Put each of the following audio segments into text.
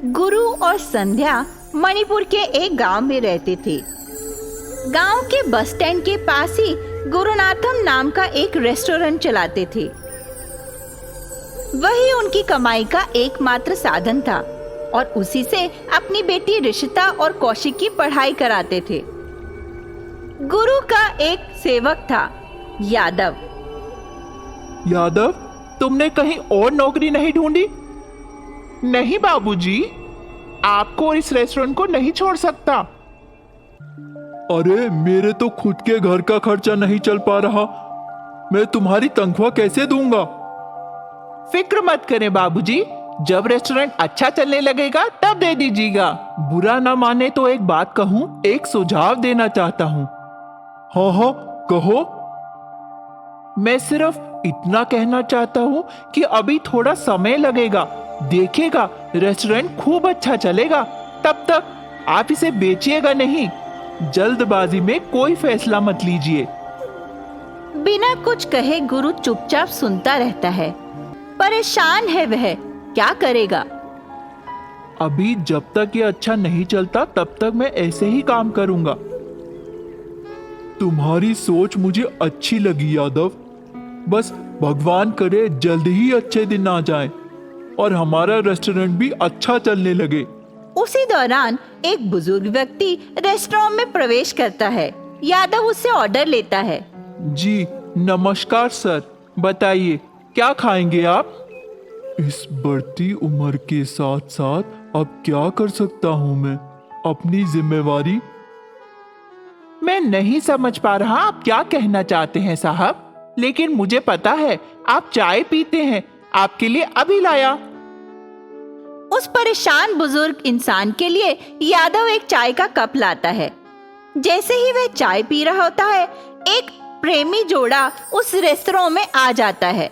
गुरु और संध्या मणिपुर के एक गांव में रहते थे। गांव के बस स्टैंड के पास ही गुरुनाथम नाम का एक रेस्टोरेंट चलाते थे। वही उनकी कमाई का एकमात्र साधन था और उसी से अपनी बेटी ऋषिता और कौशिक की पढ़ाई कराते थे। गुरु का एक सेवक था, यादव। यादव, तुमने कहीं और नौकरी नहीं ढूंढी? नहीं बाबूजी, आपको इस रेस्टोरेंट को नहीं छोड़ सकता। अरे मेरे तो खुद के घर का खर्चा नहीं चल पा रहा, मैं तुम्हारी तनख्वाह कैसे दूंगा? फिक्र मत करें बाबूजी, जब रेस्टोरेंट अच्छा चलने लगेगा तब दे दीजिएगा। बुरा ना माने तो एक बात कहूं, एक सुझाव देना चाहता हूं। हाँ हाँ कहो। मैं सिर्फ इतना कहना चाहता हूँ कि अभी थोड़ा समय लगेगा, देखिएगा रेस्टोरेंट खूब अच्छा चलेगा। तब तक आप इसे बेचिएगा नहीं। जल्दबाजी में कोई फैसला मत लीजिए। बिना कुछ कहे गुरु चुपचाप सुनता रहता है। परेशान है वह, क्या करेगा? अभी जब तक ये अच्छा नहीं चलता तब तक मैं ऐसे ही काम करूंगा। तुम्हारी सोच मुझे अच्छी लगी यादव। बस भगवान करे जल्द ही अच्छे दिन आ जाएं और हमारा रेस्टोरेंट भी अच्छा चलने लगे। उसी दौरान एक बुजुर्ग व्यक्ति रेस्टोरेंट में प्रवेश करता है। यादव उससे ऑर्डर लेता है। जी नमस्कार सर, बताइए क्या खाएंगे आप? इस बढ़ती उम्र के साथ साथ अब क्या कर सकता हूँ मैं? अपनी जिम्मेवारी। मैं नहीं समझ पा रहा आप क्या कहना चाहते हैं साहब, लेकिन मुझे पता है आप चाय पीते हैं, आपके लिए अभी लाया। उस परेशान बुजुर्ग इंसान के लिए यादव एक चाय का कप लाता है। जैसे ही वह चाय पी रहा होता है, एक प्रेमी जोड़ा उस रेस्तरां में आ जाता है।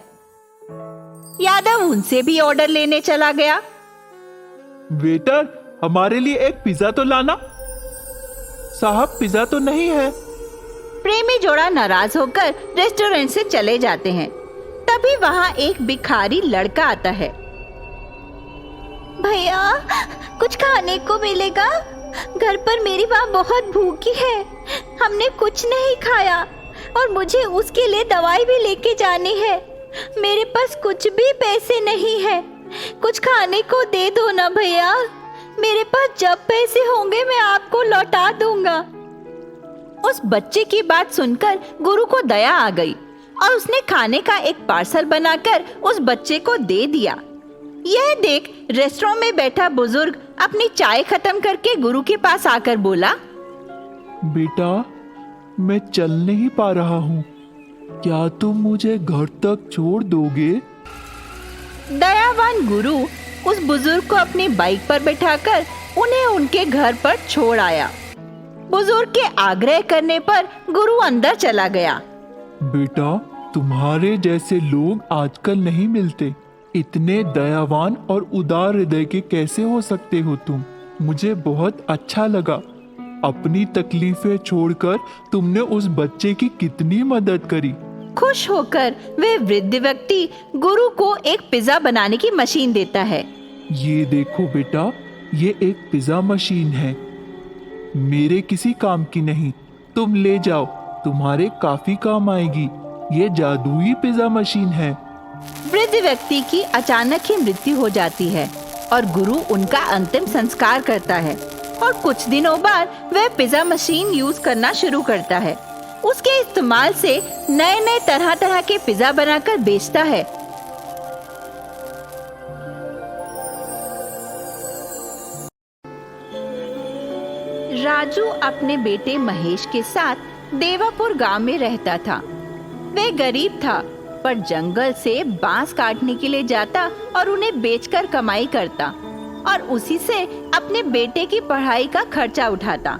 यादव उनसे भी ऑर्डर लेने चला गया। वेटर, हमारे लिए एक पिज्जा तो लाना। साहब पिज्जा तो नहीं है। प्रेमी जोड़ा नाराज होकर रेस्टोरेंट से चले जाते हैं। तभी वहां एक भिखारी लड़का आता है। भैया, कुछ खाने को मिलेगा? घर पर मेरी माँ बहुत भूखी है, हमने कुछ नहीं खाया और मुझे उसके लिए दवाई भी लेके जानी है। मेरे पास कुछ भी पैसे नहीं है, कुछ खाने को दे दो ना भैया। मेरे पास जब पैसे होंगे मैं आपको लौटा दूंगा। उस बच्चे की बात सुनकर गुरु को दया आ गई और उसने खाने का एक पार्सल बनाकर उस बच्चे को दे दिया। यह देख रेस्टोरेंट में बैठा बुजुर्ग अपनी चाय खत्म करके गुरु के पास आकर बोला, बेटा, मैं चल नहीं पा रहा हूँ, क्या तुम मुझे घर तक छोड़ दोगे? दयावान गुरु उस बुजुर्ग को अपनी बाइक पर बैठाकर उन्हें उनके घर पर छोड़ आया। बुजुर्ग के आग्रह करने पर गुरु अंदर चला गया। बेटा, तुम्हारे जैसे लोग आजकल नहीं मिलते। इतने दयावान और उदार हृदय के कैसे हो सकते हो तुम? मुझे बहुत अच्छा लगा। अपनी तकलीफें छोड़कर तुमने उस बच्चे की कितनी मदद करी। खुश होकर वह वृद्ध व्यक्ति गुरु को एक पिज्जा बनाने की मशीन देता है। ये देखो बेटा, ये एक पिज्जा मशीन है, मेरे किसी काम की नहीं। तुम ले जाओ, तुम्हारे काफी काम आएगी। ये जादुई पिज्जा मशीन है। वृद्ध व्यक्ति की अचानक ही मृत्यु हो जाती है और गुरु उनका अंतिम संस्कार करता है और कुछ दिनों बाद वह पिज्जा मशीन यूज करना शुरू करता है। उसके इस्तेमाल से नए नए तरह तरह के पिज्जा बनाकर बेचता है। राजू अपने बेटे महेश के साथ देवापुर गांव में रहता था। वह गरीब था पर जंगल से बांस काटने के लिए जाता और उन्हें बेचकर कमाई करता और उसी से अपने बेटे की पढ़ाई का खर्चा उठाता।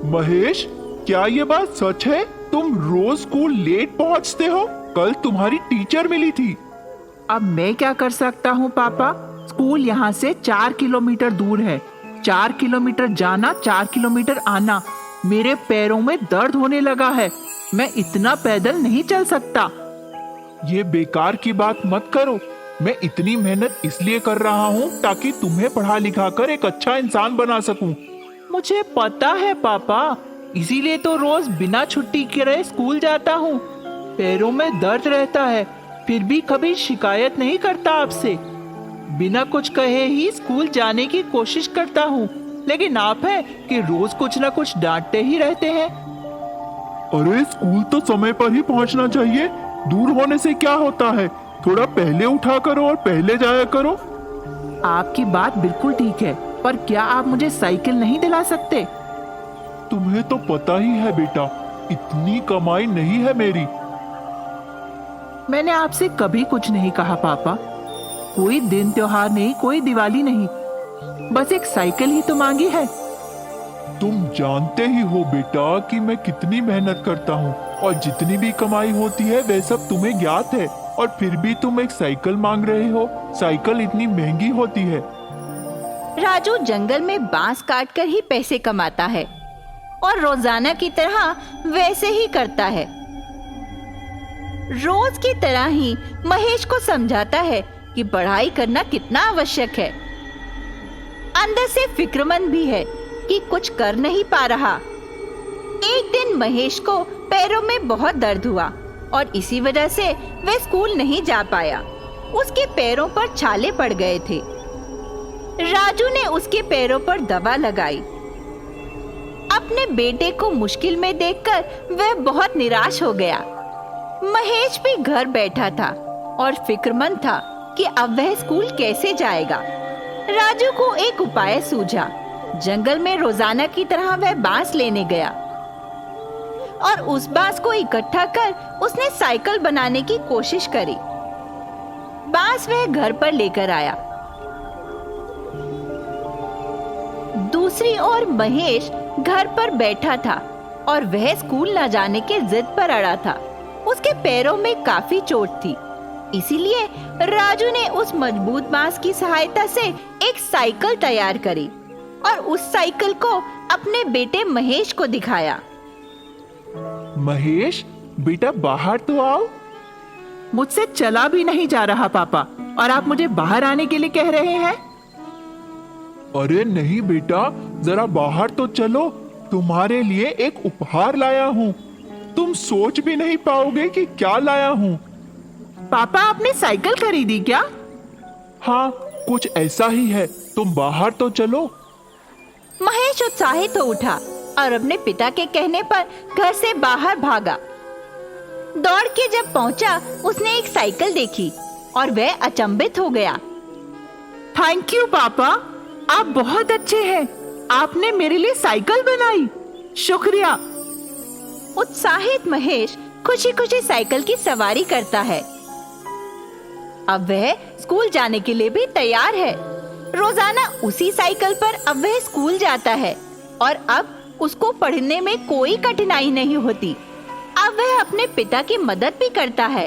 महेश, क्या ये बात सच है? तुम रोज स्कूल लेट पहुंचते हो? कल तुम्हारी टीचर मिली थी। अब मैं क्या कर सकता हूँ पापा? स्कूल यहाँ से 4 किलोमीटर दूर है। 4 किलोमीटर जाना, 4 किलोमीटर आना। मेरे पैरों में दर्द होने लगा है, मैं इतना पैदल नहीं चल सकता। ये बेकार की बात मत करो, मैं इतनी मेहनत इसलिए कर रहा हूँ ताकि तुम्हें पढ़ा लिखा कर एक अच्छा इंसान बना सकूं। मुझे पता है पापा, इसीलिए तो रोज बिना छुट्टी करे स्कूल जाता हूँ। पैरों में दर्द रहता है, फिर भी कभी शिकायत नहीं करता आपसे। बिना कुछ कहे ही स्कूल जाने की कोशिश करता हूँ, लेकिन आप हैं कि रोज कुछ ना कुछ डांटते ही रहते हैं। अरे स्कूल तो समय पर ही पहुंचना चाहिए, दूर होने से क्या होता है, थोड़ा पहले उठा करो और पहले जाया करो। आपकी बात बिल्कुल ठीक है, पर क्या आप मुझे साइकिल नहीं दिला सकते? तुम्हें तो पता ही है बेटा, इतनी कमाई नहीं है मेरी। मैंने आपसे कभी कुछ नहीं कहा पापा, कोई दिन त्योहार नहीं, कोई दिवाली नहीं, बस एक साइकिल ही तो मांगी है। तुम जानते ही हो बेटा कि मैं कितनी मेहनत करता हूँ और जितनी भी कमाई होती है वह सब तुम्हें ज्ञात है, और फिर भी तुम एक साइकिल मांग रहे हो। साइकिल इतनी महंगी होती है। राजू जंगल में बांस काटकर ही पैसे कमाता है और रोजाना की तरह वैसे ही करता है। रोज की तरह ही महेश को समझाता है कि पढ़ाई करना कितना आवश्यक है। अंदर से फिक्रमंद भी है कि कुछ कर नहीं पा रहा। एक दिन महेश को पैरों में बहुत दर्द हुआ और इसी वजह से वह स्कूल नहीं जा पाया। उसके पैरों पर छाले पड़ गए थे। राजू ने उसके पैरों पर दवा लगाई। अपने बेटे को मुश्किल में देखकर वह बहुत निराश हो गया। महेश भी घर बैठा था और फिक्रमंद था कि अब वह स्कूल कैसे जाएगा। राजू को एक उपाय सूझा। जंगल में रोजाना की तरह वह बांस लेने गया और उस बांस को इकट्ठा कर उसने साइकिल बनाने की कोशिश करी। बांस वह घर पर लेकर आया। दूसरी ओर महेश घर पर बैठा था और वह स्कूल न जाने के जिद पर अड़ा था। उसके पैरों में काफी चोट थी, इसीलिए राजू ने उस मजबूत बांस की सहायता से एक साइकिल तैयार करी और उस साइकिल को अपने बेटे महेश को दिखाया। महेश बेटा बाहर तो आओ। मुझसे चला भी नहीं जा रहा पापा, और आप मुझे बाहर आने के लिए कह रहे हैं? अरे नहीं बेटा, जरा बाहर तो चलो, तुम्हारे लिए एक उपहार लाया हूँ। तुम सोच भी नहीं पाओगे कि क्या लाया हूँ। पापा आपने साइकिल खरीदी क्या? हाँ, कुछ ऐसा ही है, तुम बाहर तो चलो। महेश उत्साहित हो उठा और अपने पिता के कहने पर घर से बाहर भागा। दौड़ के जब पहुंचा, उसने एक साइकिल देखी और वह अचंभित हो गया। थैंक यू पापा, आप बहुत अच्छे हैं। आपने मेरे लिए साइकिल बनाई, शुक्रिया। उत्साहित महेश खुशी खुशी साइकिल की सवारी करता है। अब वह स्कूल जाने के लिए भी तैयार है। रोजाना उसी साइकिल पर अब वह स्कूल जाता है और अब उसको पढ़ने में कोई कठिनाई नहीं होती। अब वह अपने पिता की मदद भी करता है।